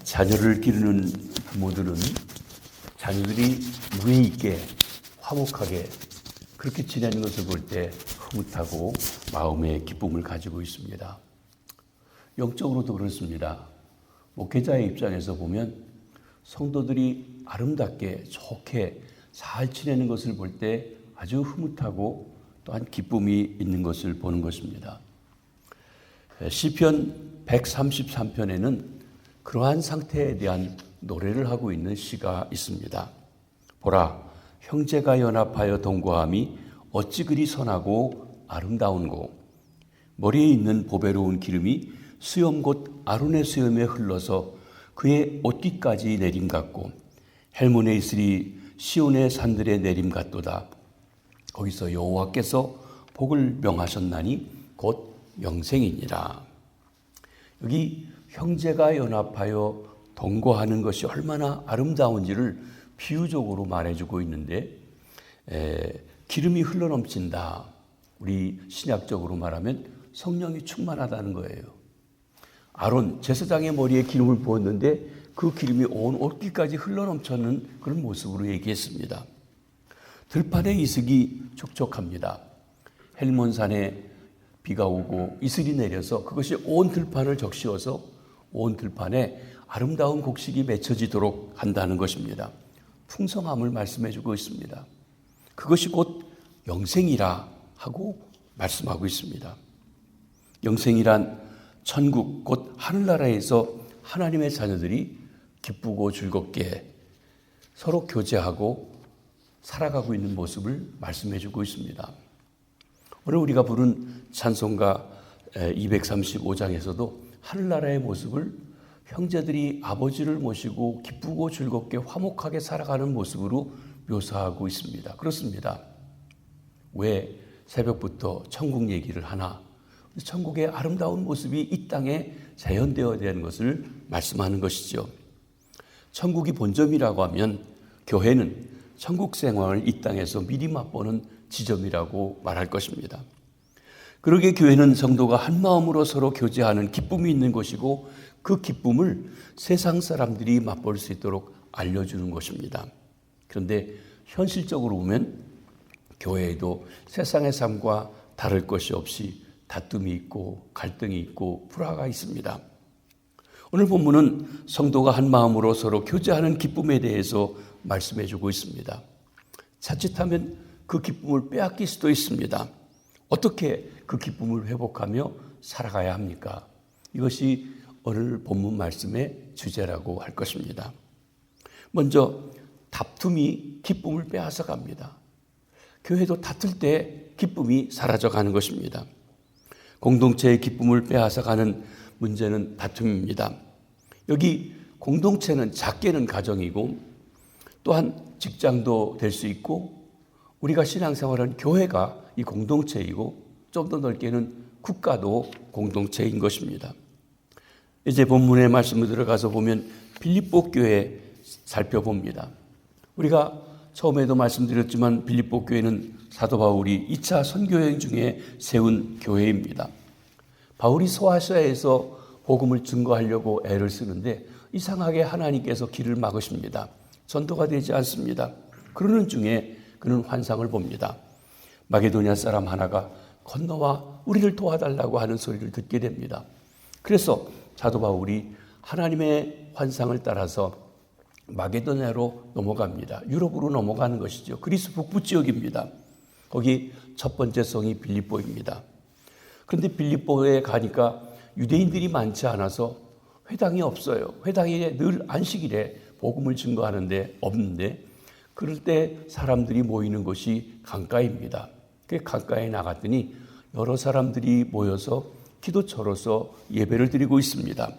자녀를 기르는 부모들은 자녀들이 무해 있게 화목하게 그렇게 지내는 것을 볼 때 흐뭇하고 마음의 기쁨을 가지고 있습니다. 영적으로도 그렇습니다. 목회자의 입장에서 보면 성도들이 아름답게 좋게 잘 지내는 것을 볼 때 아주 흐뭇하고 또한 기쁨이 있는 것을 보는 것입니다. 시편 133편에는 그러한 상태에 대한 노래를 하고 있는 시가 있습니다. 보라, 형제가 연합하여 동거함이 어찌 그리 선하고 아름다운고, 머리에 있는 보배로운 기름이 수염 곧 아론의 수염에 흘러서 그의 옷깃까지 내림 같고, 헬몬에 있으리 시온의 산들의 내림 같도다. 거기서 여호와께서 복을 명하셨나니 곧 영생이니라. 여기 형제가 연합하여 동거하는 것이 얼마나 아름다운지를 비유적으로 말해주고 있는데, 기름이 흘러넘친다. 우리 신약적으로 말하면 성령이 충만하다는 거예요. 아론 제사장의 머리에 기름을 부었는데 그 기름이 온 옷깃까지 흘러넘쳤는 그런 모습으로 얘기했습니다. 들판에 이슬이 촉촉합니다. 헬몬산에 비가 오고 이슬이 내려서 그것이 온 들판을 적시어서 온 들판에 아름다운 곡식이 맺혀지도록 한다는 것입니다. 풍성함을 말씀해 주고 있습니다. 그것이 곧 영생이라 하고 말씀하고 있습니다. 영생이란 천국 곧 하늘나라에서 하나님의 자녀들이 기쁘고 즐겁게 서로 교제하고 살아가고 있는 모습을 말씀해 주고 있습니다. 오늘 우리가 부른 찬송가 235장에서도 하늘나라의 모습을 형제들이 아버지를 모시고 기쁘고 즐겁게 화목하게 살아가는 모습으로 묘사하고 있습니다. 그렇습니다. 왜 새벽부터 천국 얘기를 하나? 천국의 아름다운 모습이 이 땅에 재현되어야 되는 것을 말씀하는 것이죠. 천국이 본점이라고 하면 교회는 천국 생활을 이 땅에서 미리 맛보는 지점이라고 말할 것입니다. 그러기에 교회는 성도가 한 마음으로 서로 교제하는 기쁨이 있는 것이고 그 기쁨을 세상 사람들이 맛볼 수 있도록 알려주는 것입니다. 그런데 현실적으로 보면 교회에도 세상의 삶과 다를 것이 없이 다툼이 있고 갈등이 있고 불화가 있습니다. 오늘 본문은 성도가 한 마음으로 서로 교제하는 기쁨에 대해서 말씀해 주고 있습니다. 자칫하면 그 기쁨을 빼앗길 수도 있습니다. 어떻게 그 기쁨을 회복하며 살아가야 합니까? 이것이 오늘 본문 말씀의 주제라고 할 것입니다. 먼저 다툼이 기쁨을 빼앗아 갑니다. 교회도 다툴 때 기쁨이 사라져 가는 것입니다. 공동체의 기쁨을 빼앗아 가는 문제는 다툼입니다. 여기 공동체는 작게는 가정이고 또한 직장도 될 수 있고 우리가 신앙생활은 교회가 이 공동체이고 좀 더 넓게는 국가도 공동체인 것입니다. 이제 본문의 말씀을 들어가서 보면 빌립보 교회 살펴봅니다. 우리가 처음에도 말씀드렸지만 빌립보 교회는 사도 바울이 2차 선교여행 중에 세운 교회입니다. 바울이 소아시아에서 복음을 증거하려고 애를 쓰는데 이상하게 하나님께서 길을 막으십니다. 전도가 되지 않습니다. 그러는 중에 그는 환상을 봅니다. 마게도냐 사람 하나가 건너와 우리를 도와달라고 하는 소리를 듣게 됩니다. 그래서 사도 바울이 하나님의 환상을 따라서 마게도냐로 넘어갑니다. 유럽으로 넘어가는 것이죠. 그리스 북부 지역입니다. 거기 첫 번째 성이 빌립보입니다. 그런데 빌립보에 가니까 유대인들이 많지 않아서 회당이 없어요. 회당이 늘 안식일에 복음을 증거하는데 없는데 그럴 때 사람들이 모이는 곳이 강가입니다. 그 강가에 나갔더니 여러 사람들이 모여서 기도처로서 예배를 드리고 있습니다.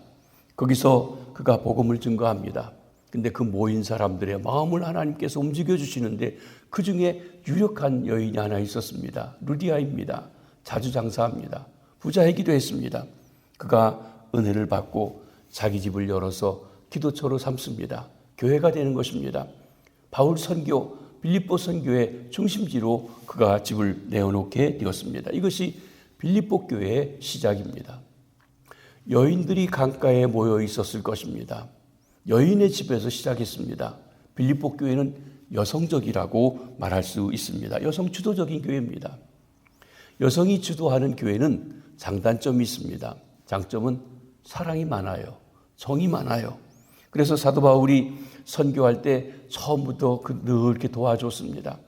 거기서 그가 복음을 증거합니다. 근데 그 모인 사람들의 마음을 하나님께서 움직여 주시는데 그 중에 유력한 여인이 하나 있었습니다. 루디아입니다. 자주 장사합니다. 부자이기도 했습니다. 그가 은혜를 받고 자기 집을 열어서 기도처로 삼습니다. 교회가 되는 것입니다. 바울 선교, 빌립보 선교의 중심지로 그가 집을 내어놓게 되었습니다. 이것이 빌립보 교회의 시작입니다. 여인들이 강가에 모여 있었을 것입니다. 여인의 집에서 시작했습니다. 빌립보 교회는 여성적이라고 말할 수 있습니다. 여성 주도적인 교회입니다. 여성이 주도하는 교회는 장단점이 있습니다. 장점은 사랑이 많아요. 정이 많아요. 그래서 사도 바울이 선교할 때 처음부터 늘 이렇게 도와줬습니다.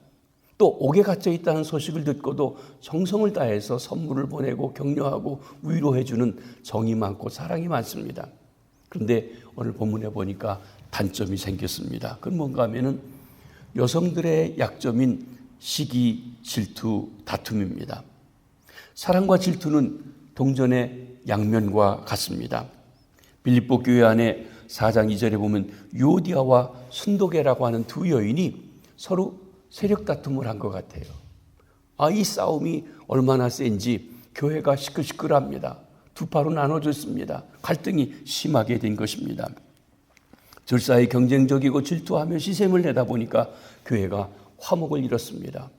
또 옥에 갇혀 있다는 소식을 듣고도 정성을 다해서 선물을 보내고 격려하고 위로해주는 정이 많고 사랑이 많습니다. 그런데 오늘 본문에 보니까 단점이 생겼습니다. 그건 뭔가 하면은 여성들의 약점인 시기, 질투, 다툼입니다. 사랑과 질투는 동전의 양면과 같습니다. 빌립보 교회 안에 4장 2절에 보면 유오디아와 순도계라고 하는 두 여인이 서로 세력 다툼을 한 것 같아요. 이 싸움이 얼마나 센지 교회가 시끌시끌합니다. 두 파로 나눠졌습니다. 갈등이 심하게 된 것입니다. 절사에 경쟁적이고 질투하며 시샘을 내다 보니까 교회가 화목을 잃었습니다.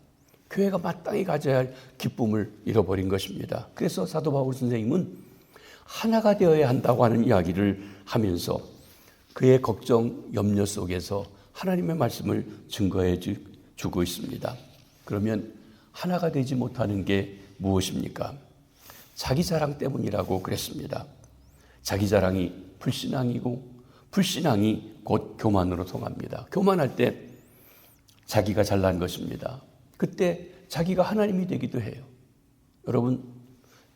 교회가 마땅히 가져야 할 기쁨을 잃어버린 것입니다. 그래서 사도 바울 선생님은 하나가 되어야 한다고 하는 이야기를 하면서 그의 걱정, 염려 속에서 하나님의 말씀을 증거해 주고 있습니다. 그러면 하나가 되지 못하는 게 무엇입니까? 자기 자랑 때문이라고 그랬습니다. 자기 자랑이 불신앙이고 불신앙이 곧 교만으로 통합니다. 교만할 때 자기가 잘난 것입니다. 그때 자기가 하나님이 되기도 해요. 여러분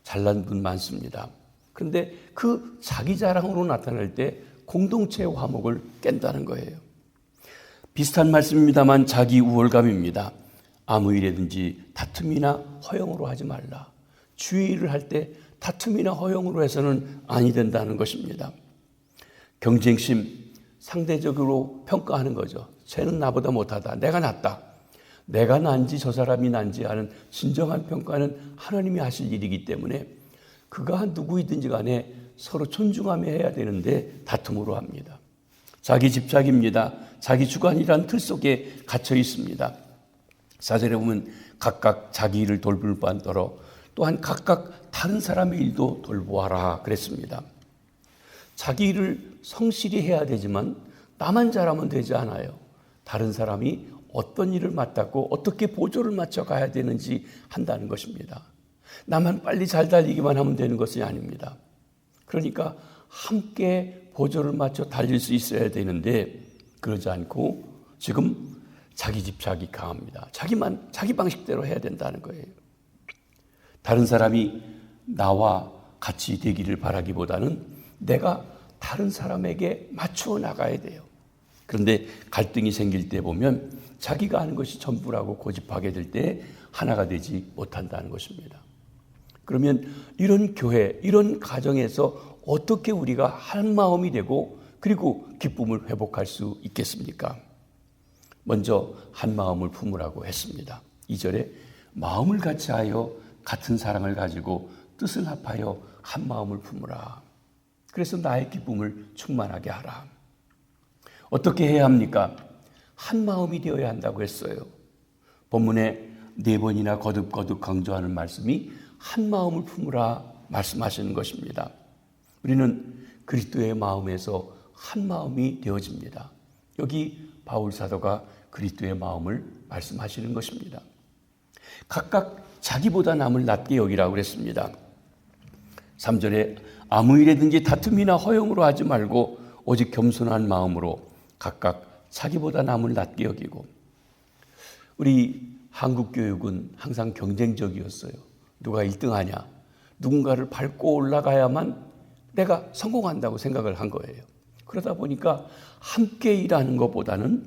잘난 분 많습니다. 그런데 그 자기 자랑으로 나타날 때 공동체의 화목을 깬다는 거예요. 비슷한 말씀입니다만 자기 우월감입니다. 아무 일이든지 다툼이나 허영으로 하지 말라. 주의 일을 할 때 다툼이나 허영으로 해서는 아니 된다는 것입니다. 경쟁심, 상대적으로 평가하는 거죠. 쟤는 나보다 못하다. 내가 낫다. 내가 난지 저 사람이 난지 하는 진정한 평가는 하나님이 하실 일이기 때문에 그가 누구이든지 간에 서로 존중하며 해야 되는데 다툼으로 합니다. 자기 집착입니다. 자기 주관이란 틀 속에 갇혀 있습니다. 4절에 보면 각각 자기 일을 돌볼 뿐더러 또한 각각 다른 사람의 일도 돌보아라 그랬습니다. 자기 일을 성실히 해야 되지만 나만 잘하면 되지 않아요. 다른 사람이 어떤 일을 맡았고 어떻게 보조를 맞춰 가야 되는지 한다는 것입니다. 나만 빨리 잘 달리기만 하면 되는 것이 아닙니다. 그러니까 함께 보조를 맞춰 달릴 수 있어야 되는데 그러지 않고 지금 자기 집착이 강합니다. 자기 방식대로 해야 된다는 거예요. 다른 사람이 나와 같이 되기를 바라기보다는 내가 다른 사람에게 맞추어 나가야 돼요. 그런데 갈등이 생길 때 보면 자기가 하는 것이 전부라고 고집하게 될 때 하나가 되지 못한다는 것입니다. 그러면 이런 교회, 이런 가정에서 어떻게 우리가 한 마음이 되고 그리고 기쁨을 회복할 수 있겠습니까? 먼저 한 마음을 품으라고 했습니다. 2절에 마음을 같이하여 같은 사랑을 가지고 뜻을 합하여 한 마음을 품으라. 그래서 나의 기쁨을 충만하게 하라. 어떻게 해야 합니까? 한 마음이 되어야 한다고 했어요. 본문에 4번이나 거듭거듭 강조하는 말씀이 한 마음을 품으라 말씀하시는 것입니다. 우리는 그리스도의 마음에서 한 마음이 되어집니다. 여기 바울 사도가 그리스도의 마음을 말씀하시는 것입니다. 각각 자기보다 남을 낮게 여기라고 그랬습니다. 3절에 아무 일에든지 다툼이나 허영으로 하지 말고 오직 겸손한 마음으로 각각 자기보다 남을 낮게 여기고. 우리 한국 교육은 항상 경쟁적이었어요. 누가 1등하냐, 누군가를 밟고 올라가야만 내가 성공한다고 생각을 한 거예요. 그러다 보니까 함께 일하는 것보다는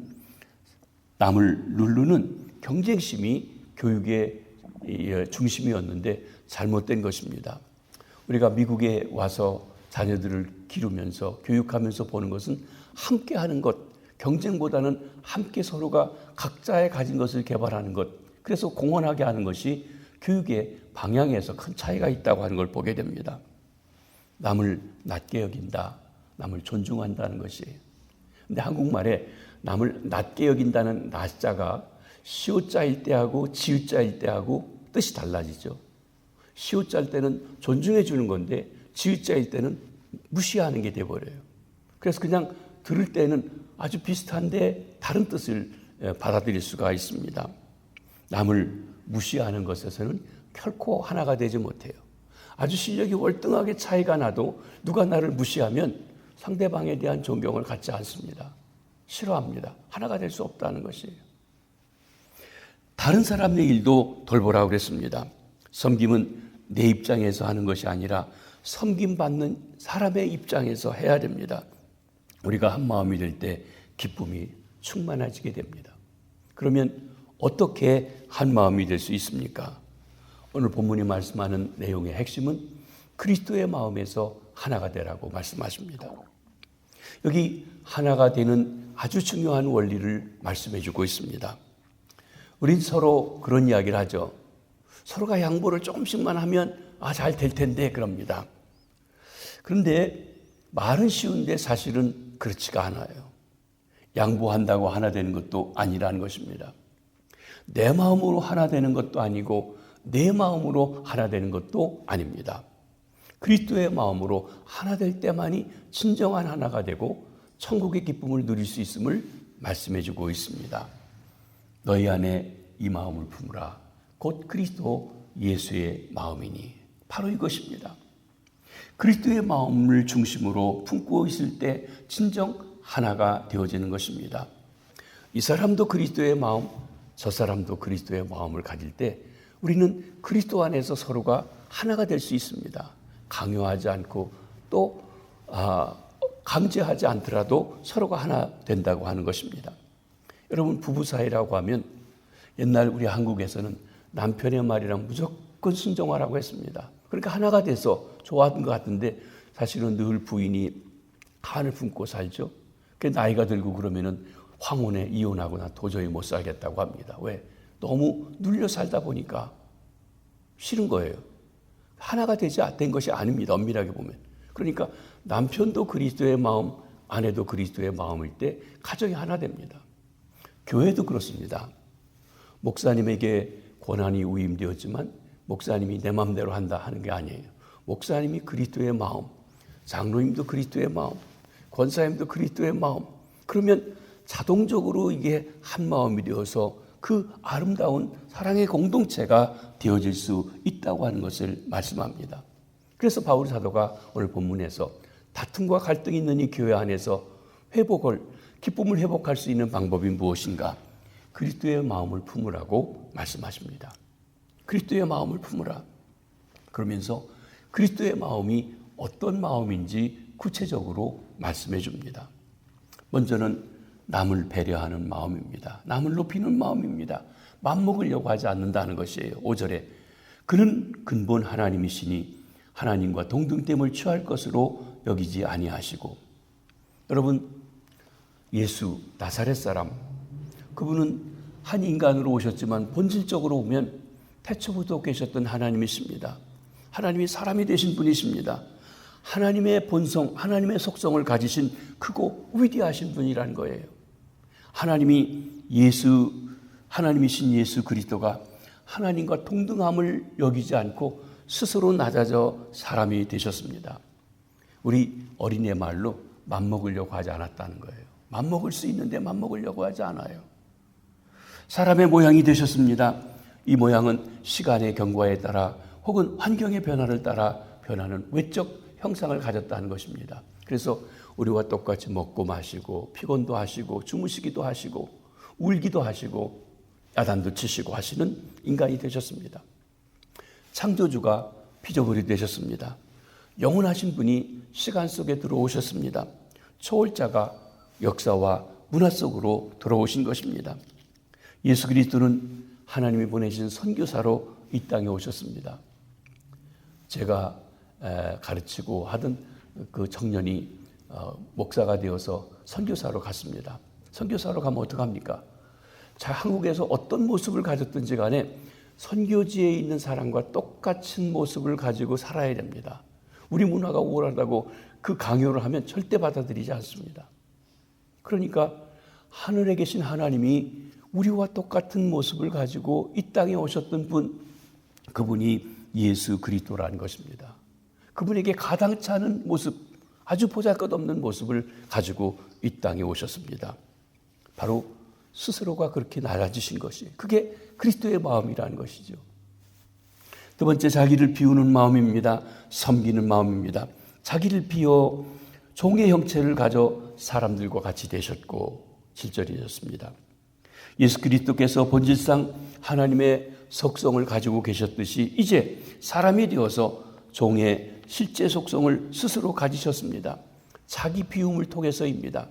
남을 누르는 경쟁심이 교육의 중심이었는데 잘못된 것입니다. 우리가 미국에 와서 자녀들을 기르면서 교육하면서 보는 것은 함께 하는 것, 경쟁보다는 함께 서로가 각자의 가진 것을 개발하는 것, 그래서 공헌하게 하는 것이 교육의 방향에서 큰 차이가 있다고 하는 걸 보게 됩니다. 남을 낮게 여긴다, 남을 존중한다는 것이에요. 근데 한국말에 남을 낮게 여긴다는 낮자가 시옷자일 때하고 지읒자일 때하고 뜻이 달라지죠. 시옷자일 때는 존중해 주는 건데 지읒자일 때는 무시하는 게 돼버려요. 그래서 그냥 들을 때는 아주 비슷한데 다른 뜻을 받아들일 수가 있습니다. 남을 무시하는 것에서는 결코 하나가 되지 못해요. 아주 실력이 월등하게 차이가 나도 누가 나를 무시하면 상대방에 대한 존경을 갖지 않습니다. 싫어합니다. 하나가 될 수 없다는 것이에요. 다른 사람의 일도 돌보라고 그랬습니다. 섬김은 내 입장에서 하는 것이 아니라 섬김받는 사람의 입장에서 해야 됩니다. 우리가 한 마음이 될 때 기쁨이 충만해지게 됩니다. 그러면 어떻게 한 마음이 될 수 있습니까? 오늘 본문이 말씀하는 내용의 핵심은 그리스도의 마음에서 하나가 되라고 말씀하십니다. 여기 하나가 되는 아주 중요한 원리를 말씀해 주고 있습니다. 우린 서로 그런 이야기를 하죠. 서로가 양보를 조금씩만 하면 잘 될 텐데 그럽니다. 그런데 말은 쉬운데 사실은 그렇지가 않아요. 양보한다고 하나 되는 것도 아니라는 것입니다. 내 마음으로 하나 되는 것도 아니고 내 마음으로 하나 되는 것도 아닙니다. 그리스도의 마음으로 하나 될 때만이 진정한 하나가 되고 천국의 기쁨을 누릴 수 있음을 말씀해 주고 있습니다. 너희 안에 이 마음을 품으라. 곧 그리스도 예수의 마음이니. 바로 이것입니다. 그리스도의 마음을 중심으로 품고 있을 때 진정 하나가 되어지는 것입니다. 이 사람도 그리스도의 마음, 저 사람도 그리스도의 마음을 가질 때 우리는 그리스도 안에서 서로가 하나가 될 수 있습니다. 강요하지 않고 또 강제하지 않더라도 서로가 하나 된다고 하는 것입니다. 여러분, 부부 사이라고 하면 옛날 우리 한국에서는 남편의 말이랑 무조건 순종하라고 했습니다. 그러니까 하나가 돼서 좋아하는 것 같은데 사실은 늘 부인이 한을 품고 살죠. 나이가 들고 그러면은 황혼에 이혼하거나 도저히 못 살겠다고 합니다. 왜? 너무 눌려 살다 보니까 싫은 거예요. 하나가 된 것이 아닙니다. 엄밀하게 보면. 그러니까 남편도 그리스도의 마음, 아내도 그리스도의 마음일 때 가정이 하나 됩니다. 교회도 그렇습니다. 목사님에게 권한이 위임되었지만 목사님이 내 마음대로 한다 하는 게 아니에요. 목사님이 그리스도의 마음, 장로님도 그리스도의 마음, 권사님도 그리스도의 마음. 그러면 자동적으로 이게 한 마음이 되어서 그 아름다운 사랑의 공동체가 되어질 수 있다고 하는 것을 말씀합니다. 그래서 바울 사도가 오늘 본문에서 다툼과 갈등이 있는 이 교회 안에서 기쁨을 회복할 수 있는 방법이 무엇인가? 그리스도의 마음을 품으라고 말씀하십니다. 그리스도의 마음을 품으라. 그러면서 그리스도의 마음이 어떤 마음인지 구체적으로 말씀해 줍니다. 먼저는 남을 배려하는 마음입니다. 남을 높이는 마음입니다. 맘먹으려고 하지 않는다는 것이에요. 5절에 그는 근본 하나님이시니 하나님과 동등됨을 취할 것으로 여기지 아니하시고. 여러분, 예수 나사렛 사람, 그분은 한 인간으로 오셨지만 본질적으로 보면 태초부터 계셨던 하나님이십니다. 하나님이 사람이 되신 분이십니다. 하나님의 본성, 하나님의 속성을 가지신 크고 위대하신 분이라는 거예요. 하나님이신 예수 그리스도가 하나님과 동등함을 여기지 않고 스스로 낮아져 사람이 되셨습니다. 우리 어린애 말로 맘먹으려고 하지 않았다는 거예요. 맘먹을 수 있는데 맘먹으려고 하지 않아요. 사람의 모양이 되셨습니다. 이 모양은 시간의 경과에 따라 혹은 환경의 변화를 따라 변하는 외적 형상을 가졌다는 것입니다. 그래서 우리와 똑같이 먹고 마시고 피곤도 하시고 주무시기도 하시고 울기도 하시고 야단도 치시고 하시는 인간이 되셨습니다. 창조주가 피조물이 되셨습니다. 영원하신 분이 시간 속에 들어오셨습니다. 초월자가 역사와 문화 속으로 들어오신 것입니다. 예수 그리스도는 하나님이 보내신 선교사로 이 땅에 오셨습니다. 제가 가르치고 하던 그 청년이 목사가 되어서 선교사로 갔습니다. 선교사로 가면 어떡합니까? 한국에서 어떤 모습을 가졌든지 간에 선교지에 있는 사람과 똑같은 모습을 가지고 살아야 됩니다. 우리 문화가 우월하다고 그 강요를 하면 절대 받아들이지 않습니다. 그러니까 하늘에 계신 하나님이 우리와 똑같은 모습을 가지고 이 땅에 오셨던 분, 그분이 예수 그리스도라는 것입니다. 그분에게 가당치 않은 모습, 아주 보잘것없는 모습을 가지고 이 땅에 오셨습니다. 바로 스스로가 그렇게 낮아지신 것이, 그게 그리스도의 마음이라는 것이죠. 두 번째, 자기를 비우는 마음입니다. 섬기는 마음입니다. 자기를 비워 종의 형체를 가져 사람들과 같이 되셨고 7절이었습니다. 예수 그리스도께서 본질상 하나님의 속성을 가지고 계셨듯이 이제 사람이 되어서 종의 실제 속성을 스스로 가지셨습니다. 자기 비움을 통해서입니다.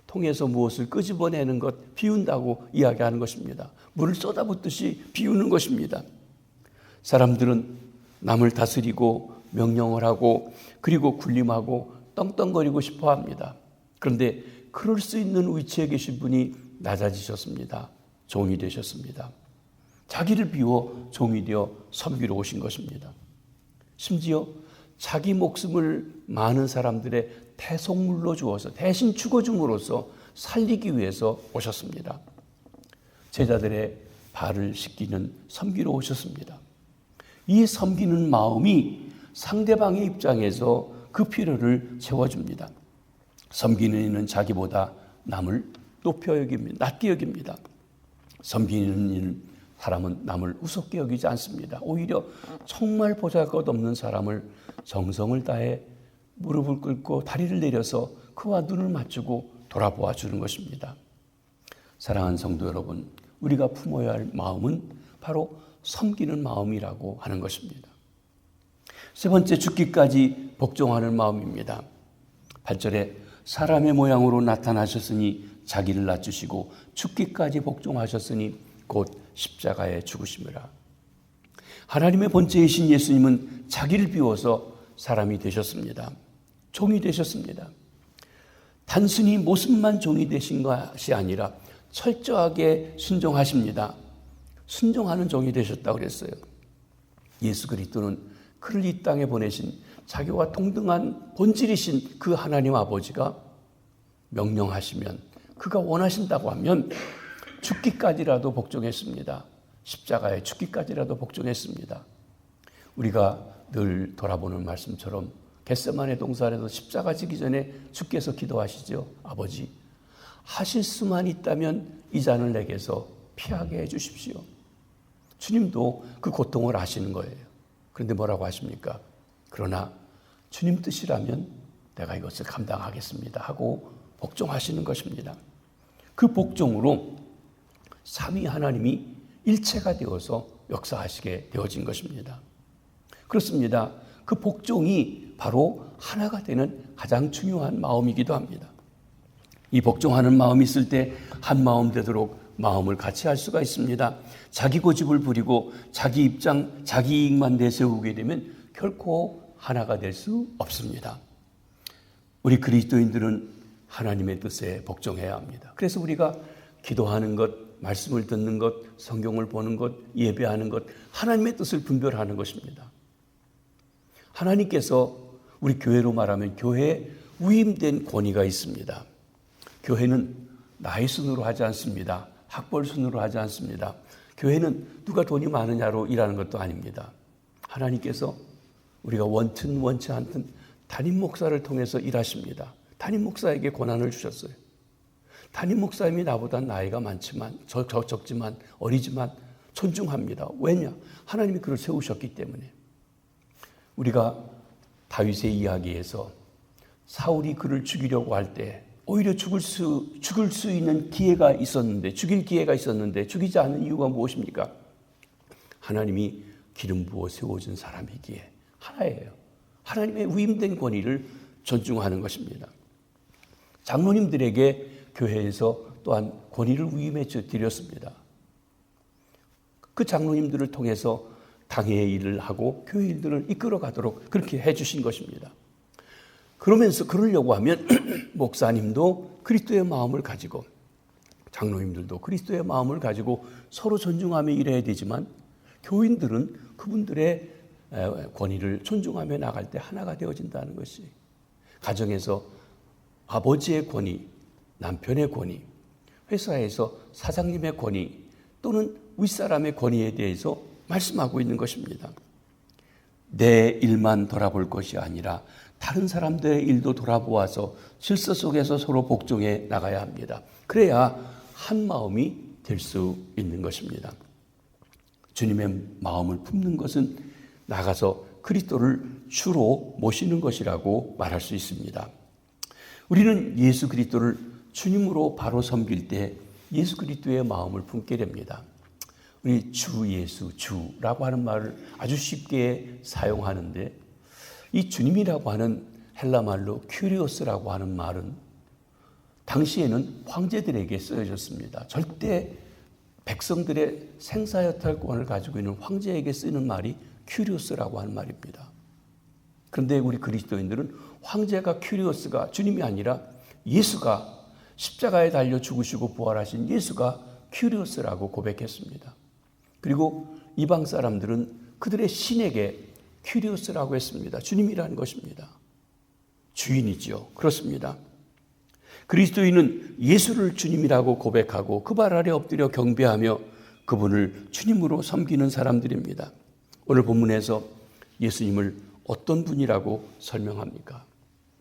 통해서 무엇을 끄집어내는 것, 비운다고 이야기하는 것입니다. 물을 쏟아붓듯이 비우는 것입니다. 사람들은 남을 다스리고 명령을 하고 그리고 군림하고 떵떵거리고 싶어 합니다. 그런데 그럴 수 있는 위치에 계신 분이 낮아지셨습니다. 종이 되셨습니다. 자기를 비워 종이 되어 섬기러 오신 것입니다. 심지어 자기 목숨을 많은 사람들의 대속물로 주어서 대신 죽어줌으로써 살리기 위해서 오셨습니다. 제자들의 발을 씻기는 섬기러 오셨습니다. 이 섬기는 마음이 상대방의 입장에서 그 필요를 채워줍니다. 섬기는 이는 자기보다 남을 높여 여깁니다. 낮게 여깁니다. 섬기는 사람은 남을 우습게 여기지 않습니다. 오히려 정말 보잘것없는 사람을 정성을 다해 무릎을 꿇고 다리를 내려서 그와 눈을 맞추고 돌아보아 주는 것입니다. 사랑하는 성도 여러분, 우리가 품어야 할 마음은 바로 섬기는 마음이라고 하는 것입니다. 세 번째, 죽기까지 복종하는 마음입니다. 8절에 사람의 모양으로 나타나셨으니 자기를 낮추시고 죽기까지 복종하셨으니 곧 십자가에 죽으심이라. 하나님의 본체이신 예수님은 자기를 비워서 사람이 되셨습니다. 종이 되셨습니다. 단순히 모습만 종이 되신 것이 아니라 철저하게 순종하십니다. 순종하는 종이 되셨다고 그랬어요. 예수 그리스도는 그를 이 땅에 보내신 자기와 동등한 본질이신 그 하나님 아버지가 명령하시면, 그가 원하신다고 하면 죽기까지라도 복종했습니다. 십자가에 죽기까지라도 복종했습니다. 우리가 늘 돌아보는 말씀처럼 겟세마네 동산에서 십자가 지기 전에 주께서 기도하시죠. 아버지, 하실 수만 있다면 이 잔을 내게서 피하게 해 주십시오. 주님도 그 고통을 아시는 거예요. 그런데 뭐라고 하십니까? 그러나 주님 뜻이라면 내가 이것을 감당하겠습니다 하고 복종하시는 것입니다. 그 복종으로 삼위 하나님이 일체가 되어서 역사하시게 되어진 것입니다. 그렇습니다. 그 복종이 바로 하나가 되는 가장 중요한 마음이기도 합니다. 이 복종하는 마음이 있을 때 한 마음 되도록 마음을 같이 할 수가 있습니다. 자기 고집을 부리고 자기 입장, 자기 이익만 내세우게 되면 결코 하나가 될 수 없습니다. 우리 그리스도인들은 하나님의 뜻에 복종해야 합니다. 그래서 우리가 기도하는 것, 말씀을 듣는 것, 성경을 보는 것, 예배하는 것, 하나님의 뜻을 분별하는 것입니다. 하나님께서 우리 교회로 말하면 교회에 위임된 권위가 있습니다. 교회는 나이 순으로 하지 않습니다. 학벌 순으로 하지 않습니다. 교회는 누가 돈이 많으냐로 일하는 것도 아닙니다. 하나님께서 우리가 원튼 원치 않든 담임 목사를 통해서 일하십니다. 담임 목사에게 권한을 주셨어요. 담임 목사님이 나보다 나이가 많지만 적지만 어리지만 존중합니다. 왜냐? 하나님이 그를 세우셨기 때문에. 우리가 다윗의 이야기에서 사울이 그를 죽이려고 할 때 오히려 죽을 수 있는 기회가 있었는데, 죽일 기회가 있었는데 죽이지 않은 이유가 무엇입니까? 하나님이 기름 부어 세워준 사람이기에 하나예요. 하나님의 위임된 권위를 존중하는 것입니다. 장로님들에게 교회에서 또한 권위를 위임해 드렸습니다. 그 장로님들을 통해서 당회의 일을 하고 교회 일들을 이끌어 가도록 그렇게 해 주신 것입니다. 그러면서 그러려고 하면 목사님도 그리스도의 마음을 가지고 장로님들도 그리스도의 마음을 가지고 서로 존중하며 일해야 되지만 교인들은 그분들의 권위를 존중하며 나갈 때 하나가 되어진다는 것이, 가정에서 아버지의 권위, 남편의 권위, 회사에서 사장님의 권위 또는 윗사람의 권위에 대해서 말씀하고 있는 것입니다. 내 일만 돌아볼 것이 아니라 다른 사람들의 일도 돌아보아서 질서 속에서 서로 복종해 나가야 합니다. 그래야 한 마음이 될 수 있는 것입니다. 주님의 마음을 품는 것은 나가서 그리스도를 주로 모시는 것이라고 말할 수 있습니다. 우리는 예수 그리스도를 주님으로 바로 섬길 때 예수 그리스도의 마음을 품게 됩니다. 우리 주 예수, 주라고 하는 말을 아주 쉽게 사용하는데 이 주님이라고 하는 헬라 말로 큐리오스라고 하는 말은 당시에는 황제들에게 쓰여졌습니다. 절대 백성들의 생사여탈권을 가지고 있는 황제에게 쓰는 말이 큐리오스라고 하는 말입니다. 그런데 우리 그리스도인들은 황제가 큐리오스가 주님이 아니라 예수가 십자가에 달려 죽으시고 부활하신 예수가 큐리오스라고 고백했습니다. 그리고 이방 사람들은 그들의 신에게 큐리오스라고 했습니다. 주님이라는 것입니다. 주인이지요. 그렇습니다. 그리스도인은 예수를 주님이라고 고백하고 그 발 아래 엎드려 경배하며 그분을 주님으로 섬기는 사람들입니다. 오늘 본문에서 예수님을 어떤 분이라고 설명합니까?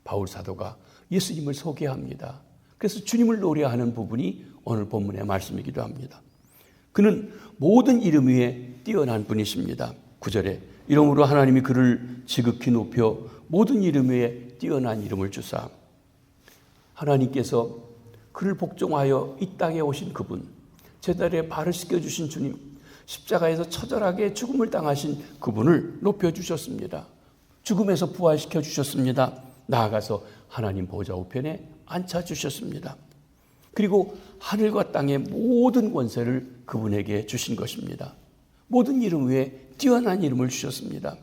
바울 사도가 예수님을 소개합니다. 그래서 주님을 노래하는 부분이 오늘 본문의 말씀이기도 합니다. 그는 모든 이름 위에 뛰어난 분이십니다. 9절에 이러므로 하나님이 그를 지극히 높여 모든 이름 위에 뛰어난 이름을 주사 하나님께서 그를 복종하여 이 땅에 오신 그분, 제자리에 발을 씻겨주신 주님, 십자가에서 처절하게 죽음을 당하신 그분을 높여주셨습니다. 죽음에서 부활시켜 주셨습니다. 나아가서 하나님 보좌 우편에 앉혀주셨습니다. 그리고 하늘과 땅의 모든 권세를 그분에게 주신 것입니다. 모든 이름 위에 뛰어난 이름을 주셨습니다.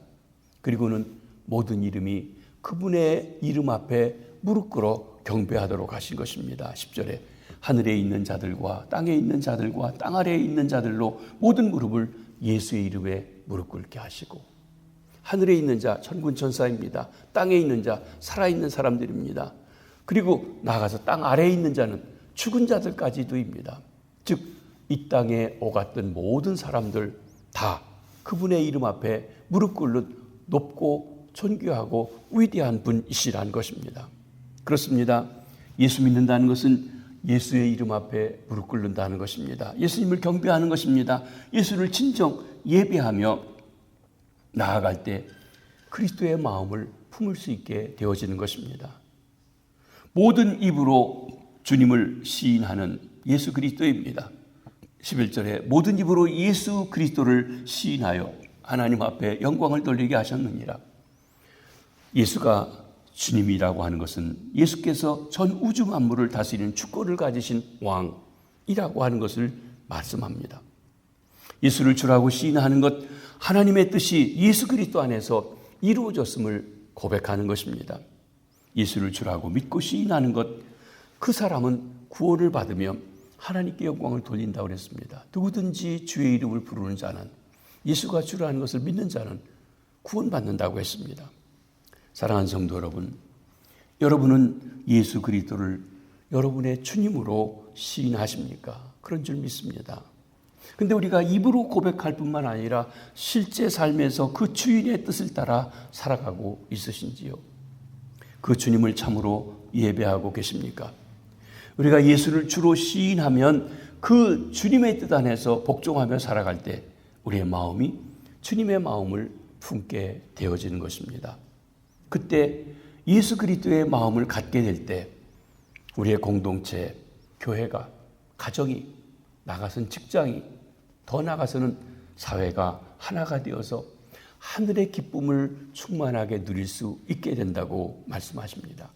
그리고는 모든 이름이 그분의 이름 앞에 무릎 꿇어 경배하도록 하신 것입니다. 10절에 하늘에 있는 자들과 땅에 있는 자들과 땅 아래에 있는 자들로 모든 무릎을 예수의 이름에 무릎 꿇게 하시고 하늘에 있는 자 천군 천사입니다. 땅에 있는 자 살아있는 사람들입니다. 그리고 나아가서 땅 아래에 있는 자는 죽은 자들까지도입니다. 즉 이 땅에 오갔던 모든 사람들 다 그분의 이름 앞에 무릎 꿇는 높고 존귀하고 위대한 분이시라는 것입니다. 그렇습니다. 예수 믿는다는 것은 예수의 이름 앞에 무릎 꿇는다는 것입니다. 예수님을 경배하는 것입니다. 예수를 진정 예배하며 나아갈 때 그리스도의 마음을 품을 수 있게 되어지는 것입니다. 모든 입으로 주님을 시인하는 예수 그리스도입니다. 11절에 모든 입으로 예수 그리스도를 시인하여 하나님 앞에 영광을 돌리게 하셨느니라. 예수가 주님이라고 하는 것은 예수께서 전 우주 만물을 다스리는 주권을 가지신 왕이라고 하는 것을 말씀합니다. 예수를 주라고 시인하는 것, 하나님의 뜻이 예수 그리스도 안에서 이루어졌음을 고백하는 것입니다. 예수를 주라고 믿고 시인하는 것, 그 사람은 구원을 받으며 하나님께 영광을 돌린다고 그랬습니다. 누구든지 주의 이름을 부르는 자는, 예수가 주라는 것을 믿는 자는 구원받는다고 했습니다. 사랑하는 성도 여러분, 여러분은 예수 그리스도를 여러분의 주님으로 시인하십니까? 그런 줄 믿습니다. 그런데 우리가 입으로 고백할 뿐만 아니라 실제 삶에서 그 주인의 뜻을 따라 살아가고 있으신지요? 그 주님을 참으로 예배하고 계십니까? 우리가 예수를 주로 시인하면 그 주님의 뜻 안에서 복종하며 살아갈 때 우리의 마음이 주님의 마음을 품게 되어지는 것입니다. 그때 예수 그리스도의 마음을 갖게 될 때 우리의 공동체, 교회가, 가정이, 나가서는 직장이, 더 나가서는 사회가 하나가 되어서 하늘의 기쁨을 충만하게 누릴 수 있게 된다고 말씀하십니다.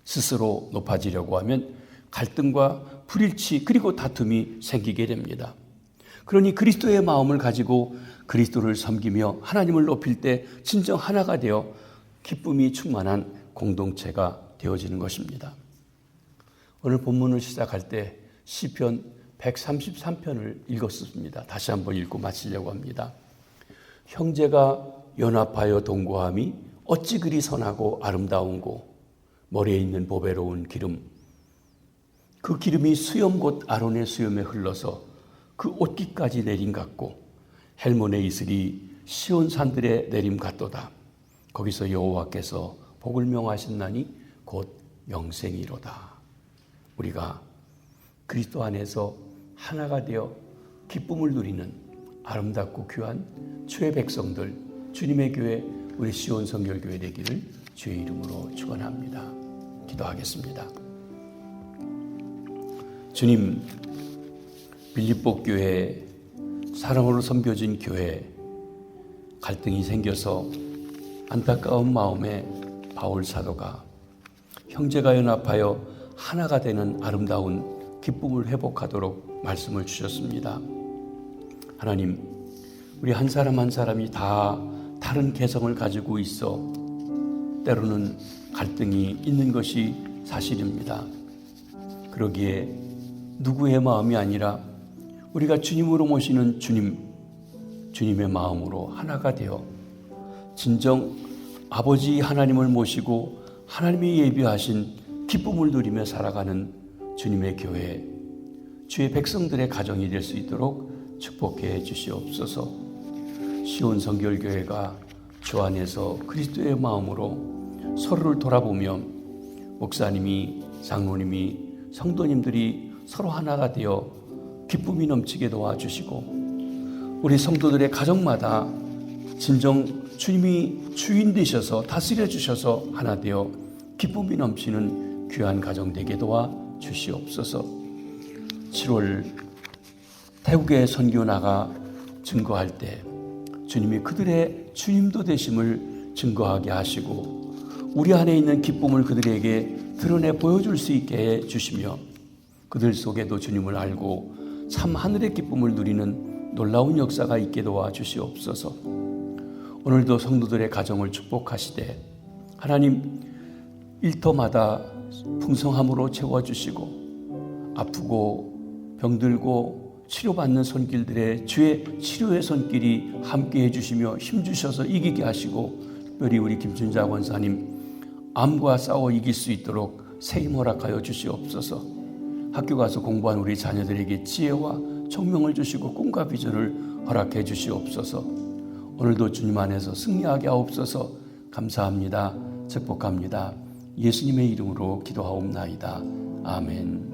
스스로 높아지려고 하면 갈등과 불일치 그리고 다툼이 생기게 됩니다. 그러니 그리스도의 마음을 가지고 그리스도를 섬기며 하나님을 높일 때 진정 하나가 되어 기쁨이 충만한 공동체가 되어지는 것입니다. 오늘 본문을 시작할 때 시편 133편을 읽었습니다. 다시 한번 읽고 마치려고 합니다. 형제가 연합하여 동거함이 어찌 그리 선하고 아름다운고 머리에 있는 보배로운 기름, 그 기름이 수염 곧 아론의 수염에 흘러서 그 옷깃까지 내린 같고 헬몬의 이슬이 시온 산들에 내림 같도다. 거기서 여호와께서 복을 명하셨나니 곧 영생이로다. 우리가 그리스도 안에서 하나가 되어 기쁨을 누리는 아름답고 귀한 주의 백성들, 주님의 교회, 우리 시온 성결교회 되기를 주의 이름으로 축원합니다. 기도하겠습니다. 주님, 빌립보 교회, 사랑으로 섬겨진 교회, 갈등이 생겨서 안타까운 마음에 바울 사도가 형제가 연합하여 하나가 되는 아름다운 기쁨을 회복하도록 말씀을 주셨습니다. 하나님, 우리 한 사람 한 사람이 다 다른 개성을 가지고 있어 때로는 갈등이 있는 것이 사실입니다. 그러기에 누구의 마음이 아니라 우리가 주님으로 모시는 주님의 마음으로 하나가 되어 진정 아버지 하나님을 모시고 하나님이 예비하신 기쁨을 누리며 살아가는 주님의 교회, 주의 백성들의 가정이 될 수 있도록 축복해 주시옵소서. 시온 성결교회가 주 안에서 그리스도의 마음으로 서로를 돌아보며 목사님이, 장로님이, 성도님들이 서로 하나가 되어 기쁨이 넘치게 도와주시고 우리 성도들의 가정마다 진정 주님이 주인 되셔서 다스려 주셔서 하나 되어 기쁨이 넘치는 귀한 가정 되게 도와주시옵소서. 7월 태국에 선교 나가 증거할 때 주님이 그들의 주님도 되심을 증거하게 하시고 우리 안에 있는 기쁨을 그들에게 드러내 보여줄 수 있게 해 주시며 그들 속에도 주님을 알고 참 하늘의 기쁨을 누리는 놀라운 역사가 있게 도와주시옵소서. 오늘도 성도들의 가정을 축복하시되 하나님 일터마다 풍성함으로 채워주시고 아프고 병들고 치료받는 손길들의 주의 치료의 손길이 함께해 주시며 힘주셔서 이기게 하시고 특별히 우리 김춘자 권사님 암과 싸워 이길 수 있도록 세임 허락하여 주시옵소서. 학교 가서 공부한 우리 자녀들에게 지혜와 총명을 주시고 꿈과 비전을 허락해 주시옵소서. 오늘도 주님 안에서 승리하게 하옵소서. 감사합니다. 축복합니다. 예수님의 이름으로 기도하옵나이다. 아멘.